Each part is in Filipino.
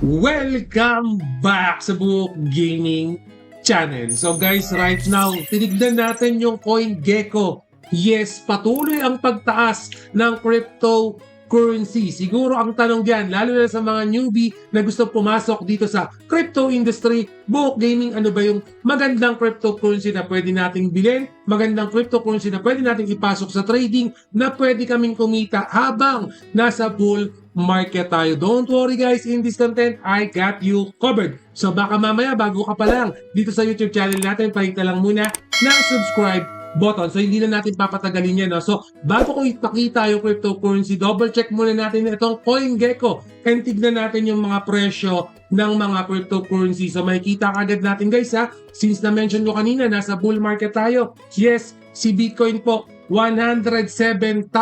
Welcome back sa Book Gaming Channel. So guys, right now, tinignan natin yung CoinGecko. Yes, patuloy ang pagtaas ng cryptocurrency. Siguro ang tanong diyan, lalo na sa mga newbie na gusto pumasok dito sa crypto industry, Book Gaming, ano ba yung magandang cryptocurrency na pwede nating bilhin, magandang cryptocurrency na pwede nating ipasok sa trading, na pwede kaming kumita habang nasa bull market tayo. Don't worry guys, in this content, I got you covered. So baka mamaya, bago ka pa lang dito sa YouTube channel natin, pahita lang muna ng subscribe button. So hindi na natin papatagalin yan. No? So bago ko ipakita yung cryptocurrency, double check muna natin itong CoinGecko and tignan natin yung mga presyo ng mga cryptocurrency. So makikita agad natin guys ha, since na-mention ko kanina, nasa bull market tayo. Yes, si Bitcoin po, 107,000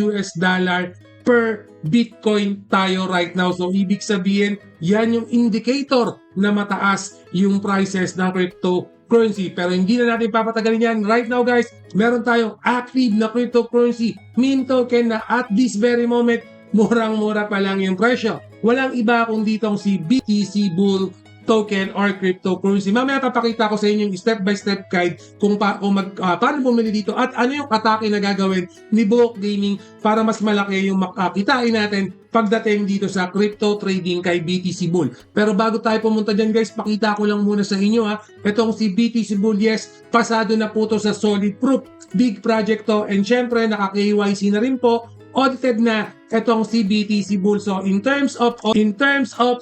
US dollar per Bitcoin tayo right now. So ibig sabihin, yan yung indicator na mataas yung prices ng cryptocurrency. Pero hindi na natin papatagalin yan. Right now guys, meron tayong active na cryptocurrency meme token na at this very moment, murang-mura pa lang yung presyo. Walang iba kundi itong si BTC Bull token or cryptocurrency. Mamaya papakita ko sa inyo yung step-by-step guide kung paano bumili dito at ano yung atake na gagawin ni Book Gaming para mas malaki yung makakitain natin pagdating dito sa crypto trading kay BTC Bull. Pero bago tayo pumunta dyan guys, pakita ko lang muna sa inyo ha. Itong si BTC Bull, yes, pasado na po to sa solid proof. Big project to and syempre naka-KYC na rin po. Audited na itong si BTC Bull. So in terms of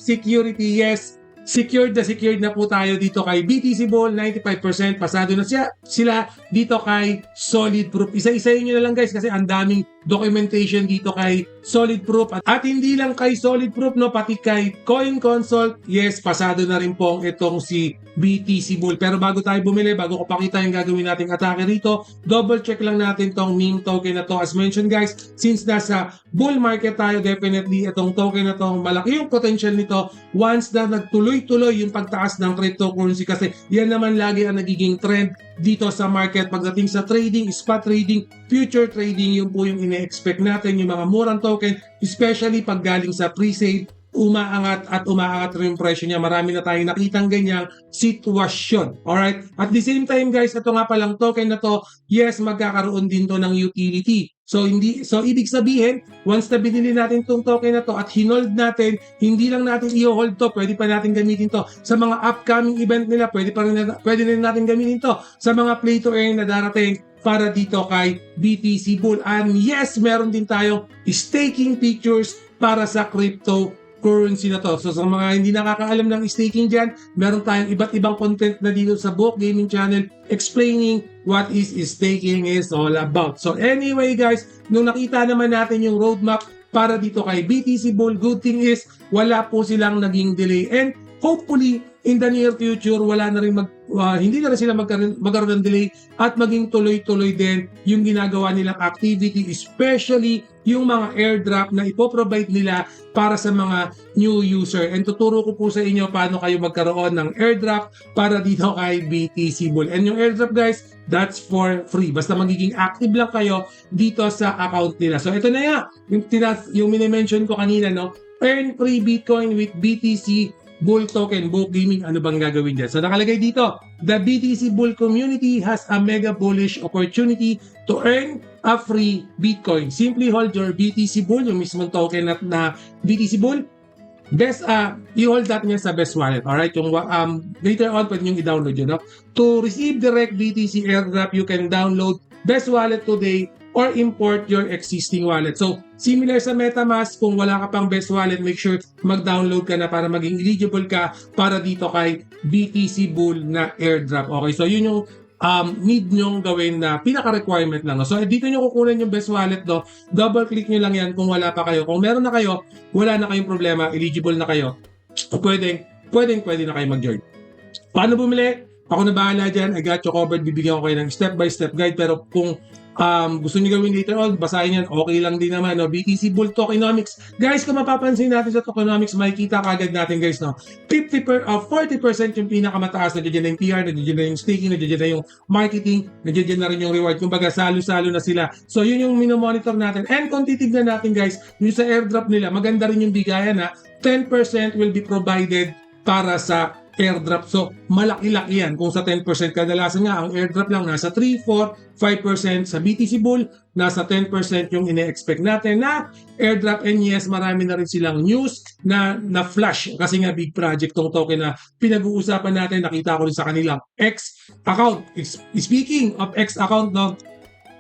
security, yes, secured na po tayo dito kay BTC Bull, 95%. Pasado na sila dito kay Solid Proof. Isa-isayin nyo na lang guys kasi ang daming documentation dito kay Solid Proof. At hindi lang kay Solid Proof, no, pati kay Coin Consult, yes, pasado na rin po itong si BTC Bull. Pero bago tayo bumili, bago ko pakita yung gagawin nating atake rito, double check lang natin tong meme token na to. As mentioned guys, since nasa bull market tayo, definitely itong token na to, malaki yung potential nito once na nagtuloy-tuloy yung pagtaas ng cryptocurrency kasi yan naman lagi ang nagiging trend dito sa market pagdating sa trading, spot trading, future trading, yun po yung ine-expect natin, yung mga murang token, especially pag galing sa pre-sale, umaangat rin yung presyo niya. Marami na tayong nakitang ganyang sitwasyon. Alright? At the same time guys, ito nga palang token na to, yes, magkakaroon din to ng utility. So ibig sabihin, once na binili natin tong token na to at hinold natin, hindi lang natin i-hold to, pwede pa natin gamitin to sa mga upcoming event nila, pwede rin natin gamitin to sa mga play to earn na darating para dito kay BTC Bull. And yes, meron din tayong staking features para sa cryptocurrency na to. So sa mga hindi nakakaalam ng staking dyan, meron tayong iba't ibang content na dito sa Book Gaming Channel explaining what is staking is all about. So anyway guys, nung nakita naman natin yung roadmap para dito kay BTC Bull, good thing is wala po silang naging delay and hopefully in the near future wala na rin hindi na rin sila magkaroon ng delay at maging tuloy-tuloy din yung ginagawa nilang activity, especially yung mga airdrop na ipoprovide nila para sa mga new user. And tuturo ko po sa inyo paano kayo magkaroon ng airdrop para dito kay BTC Bull. And yung airdrop guys, that's for free. Basta magiging active lang kayo dito sa account nila. So ito na nga, yung minimension ko kanina, no? Earn free Bitcoin with BTC Bull token, Book Gaming, ano bang gagawin dyan? So nakalagay dito, the BTC Bull community has a mega bullish opportunity to earn a free Bitcoin. Simply hold your BTC Bull, yung mismong token na BTC Bull, i-hold that niya sa best wallet. Alright, yung later on pwede nyo i-download yun. No? To receive direct BTC airdrop, you can download best wallet today or import your existing wallet. So, similar sa MetaMask, kung wala ka pang best wallet, make sure mag-download ka na para maging eligible ka para dito kay BTC Bull na airdrop. Okay, so yun yung need nyong gawin na pinaka-requirement lang. So, dito nyo kukunin yung best wallet do. Double-click nyo lang yan kung wala pa kayo. Kung meron na kayo, wala na kayong problema, eligible na kayo. Pwede na kayo mag-join. Paano bumili? Ako na bahala dyan. I got you covered. Bibigyan ko kayo ng step-by-step guide. Pero kung gusto niyo gawin later on, basahin yan, okay lang din naman, no? BTC Bull Tokenomics. Guys, kung mapapansin natin sa tokenomics, makikita kagad natin, guys, no? 40% yung pinakamataas, nandiyan na yung PR, nandiyan na yung staking, nandiyan na yung marketing, nandiyan na rin yung reward. Kumbaga, salo-salo na sila. So, yun yung minomonitor natin. And kung titignan natin, guys, yung sa airdrop nila, maganda rin yung bigayan, ha? 10% will be provided para sa airdrop. So, malaki-laki yan. Kung sa 10%, kadalasan nga, ang airdrop lang nasa 3, 4, 5%. Sa BTC Bull, nasa 10% yung ine-expect natin na airdrop. And yes, marami na rin silang news na flash. Kasi nga, big project tong token na pinag-uusapan natin. Nakita ko rin sa kanilang X account. Speaking of X account, no,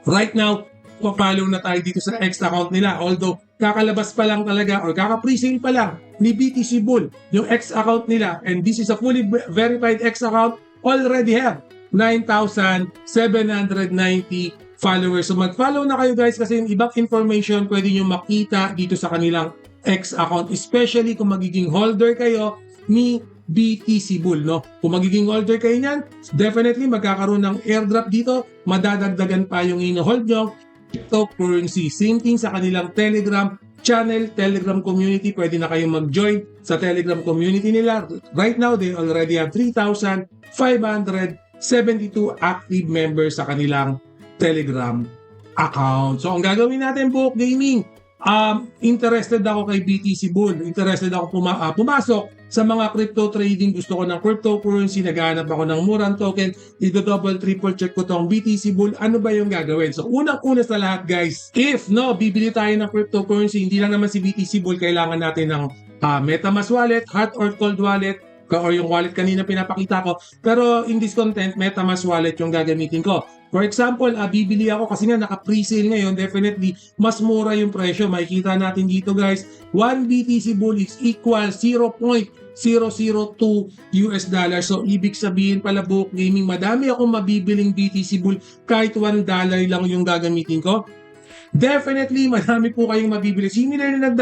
right now, follow na tayo dito sa X account nila. Although, kakalabas pa lang talaga or kaka-presale pa lang ni BTC Bull yung X account nila, and this is a fully verified X account, already have 9,790 followers. So mag-follow na kayo, guys, kasi yung ibang information pwede nyo makita dito sa kanilang X account, especially kung magiging holder kayo ni BTC Bull, no? Kung magiging holder kayo niyan, definitely magkakaroon ng airdrop dito, madadagdagan pa yung ino-hold nyo cryptocurrency. Same thing sa kanilang Telegram channel, Telegram community. Pwede na kayong mag-join sa Telegram community nila. Right now, they already have 3,572 active members sa kanilang Telegram account. So, ang gagawin natin, Book Gaming, interested ako kay BTC Bull. Interested ako pumasok sa mga crypto trading. Gusto ko ng cryptocurrency. Naghahanap ako ng murang token. Double, triple check ko tong BTC Bull. Ano ba yung gagawin? So, unang-una sa lahat, guys, if bibili tayo ng cryptocurrency, hindi lang naman si BTC Bull, kailangan natin ng MetaMask wallet, hot or cold wallet, or yung wallet kanina pinapakita ko. Pero in this content, MetaMask wallet yung gagamitin ko. For example, bibili ako kasi nga naka-presale ngayon, definitely mas mura yung presyo. Makikita natin dito, guys, 1 BTC Bull is equal 0.002 US dollars. So, ibig sabihin pala, Book Gaming, madami akong mabibiling BTC Bull kahit $1 lang yung gagamitin ko. Definitely, marami po kayong mabibili. Similar na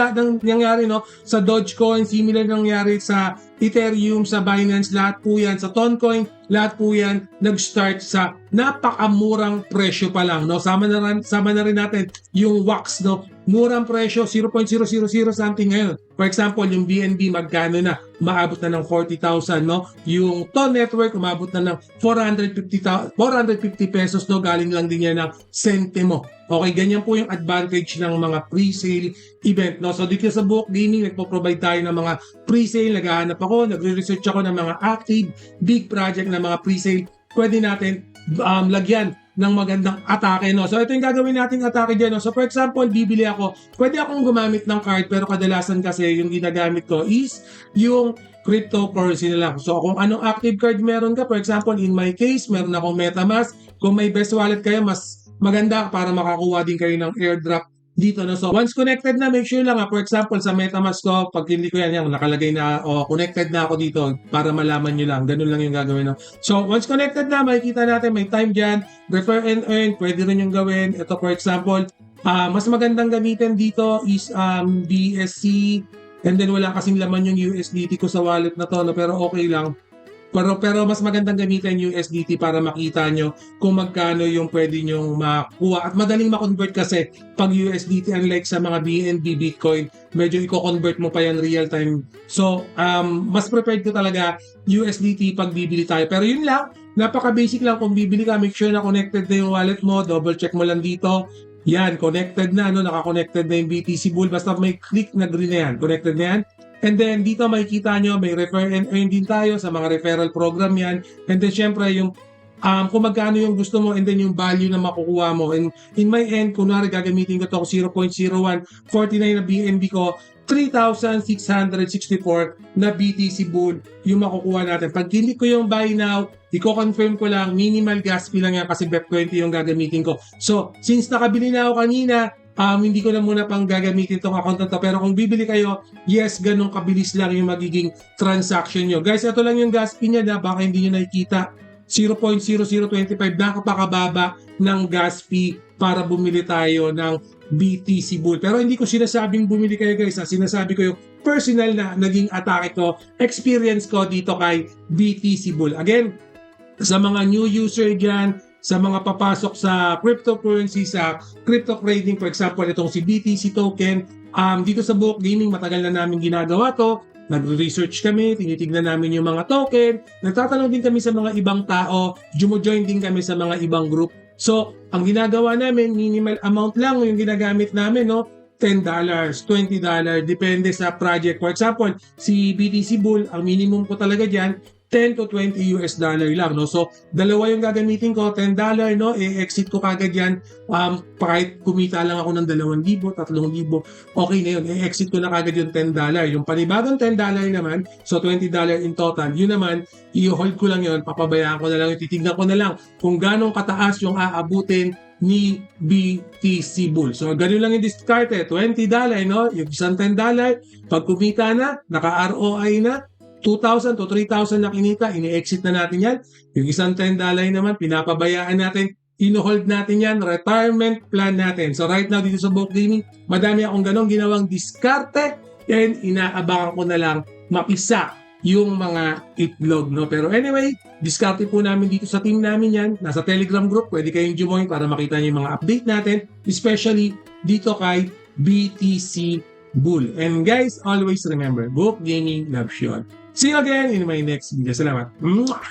nangyari, no, sa Dogecoin, similar na nangyari sa Ethereum, sa Binance, lahat po yan, sa Toncoin, lahat po yan nag-start sa napakamurang presyo pa lang, no? Sama na rin natin yung WAX, no? Murang presyo, 0.000 something ngayon. For example, yung BNB magkano na? Maabot na ng 40,000, no? Yung TON Network umabot na ng 450 pesos, no? Galing lang din yan ng sentimo. Okay, ganyan po yung advantage ng mga pre-sale event, no? So dito sa Book Gaming, nagpo-provide tayo ng mga pre-sale, naghahanap ako, nagre-research ako ng mga active, big project na mga pre-sale. Pwede natin lagyan ng magandang atake, no? So ito yung gagawin nating atake dyan, no? So for example, bibili ako, pwede akong gumamit ng card, pero kadalasan kasi yung ginagamit ko is yung cryptocurrency nila. So kung anong active card meron ka, for example, in my case, meron akong MetaMask. Kung may best wallet kayo, mas maganda para makakuha din kayo ng airdrop dito, no? So once connected na, make sure lang, for example, sa MetaMask ko, pag hindi ko yan, nakalagay na, connected na ako dito para malaman nyo lang. Ganun lang yung gagawin, no? So once connected na, makikita natin may time dyan, refer and earn, pwede rin yung gawin. Ito, for example, mas magandang gamitin dito is BSC, and then wala kasing laman yung USDT ko sa wallet na to, no? Pero okay lang. Pero mas magandang gamitin yung USDT para makita nyo kung magkano yung pwede nyong makuha. At madaling makonvert kasi pag USDT, unlike sa mga BNB, Bitcoin, medyo i-convert mo pa yan real time. So, mas prepared ko talaga USDT pag bibili tayo. Pero yun lang, napaka-basic lang. Kung bibili ka, make sure na connected na yung wallet mo. Double check mo lang dito. Yan, connected na, no? Naka-connected na yung BTC Bull. Basta may click na green na yan. Connected na yan. And then dito makikita nyo, may refer and earn din tayo sa mga referral program yan. And then syempre yung kung magkano yung gusto mo and then yung value na makukuha mo. And in my end, kunwari gagamitin ko to 0.0149 na BNB ko, 3,664 na BTC Bull yung makukuha natin. Pag click ko yung buy now, i-confirm ko lang, minimal gas fee lang yan kasi BEP20 yung gagamitin ko. So, since nakabili na ako kanina, hindi ko na muna pang gagamitin itong account na to. Pero kung bibili kayo, yes, ganun kabilis lang yung magiging transaction nyo. Guys, ito lang yung gas fee niya na baka hindi nyo nakikita. 0.0025 nakapakababa ng gas fee para bumili tayo ng BTC Bull. Pero hindi ko sinasabing bumili kayo, guys. Sinasabi ko yung personal na naging atake ko, experience ko dito kay BTC Bull. Again, sa mga new user dyan, sa mga papasok sa cryptocurrency, sa crypto trading. For example, itong si BTC token. Dito sa Buhok Gaming, matagal na namin ginagawa to. Nagre-research kami, tinitignan namin yung mga token, nagtatanong din kami sa mga ibang tao, jumo-join din kami sa mga ibang group. So, ang ginagawa namin, minimal amount lang yung ginagamit namin, no? $10, $20, depende sa project. For example, si BTC Bull, ang minimum ko talaga dyan, 10 to 20 US dollar lang, no? So, dalawa yung gagamitin ko, $10, no? E-exit ko kagad yan. Kahit kumita lang ako ng 2,000, 3,000, okay na yun. E-exit ko na kagad yung $10. Yung panibagong $10 naman, so $20 in total, yun naman, i-hold ko lang yun, papabayaan ko na lang, titignan ko na lang kung ganong kataas yung aabutin ni BTC Bull. So, ganun lang yung diskarte, $20, no? Yung isang $10, pag kumita na, naka-ROI na, 2,000 to 3,000 na kinita, ini-exit na natin yan. Yung isang $10 naman, pinapabayaan natin, ino-hold natin yan, retirement plan natin. So right now, dito sa Buhok Gaming, madami akong ganong ginawang diskarte and inaabangan ko na lang mapisa yung mga itlog, no? Pero anyway, diskarte po namin dito sa team namin yan. Nasa Telegram group, pwede kayong join para makita niyo yung mga update natin, especially dito kay BTC Bull. And guys, always remember, Buhok Gaming loves you all. See you again in my next video. Salamat. Mwah!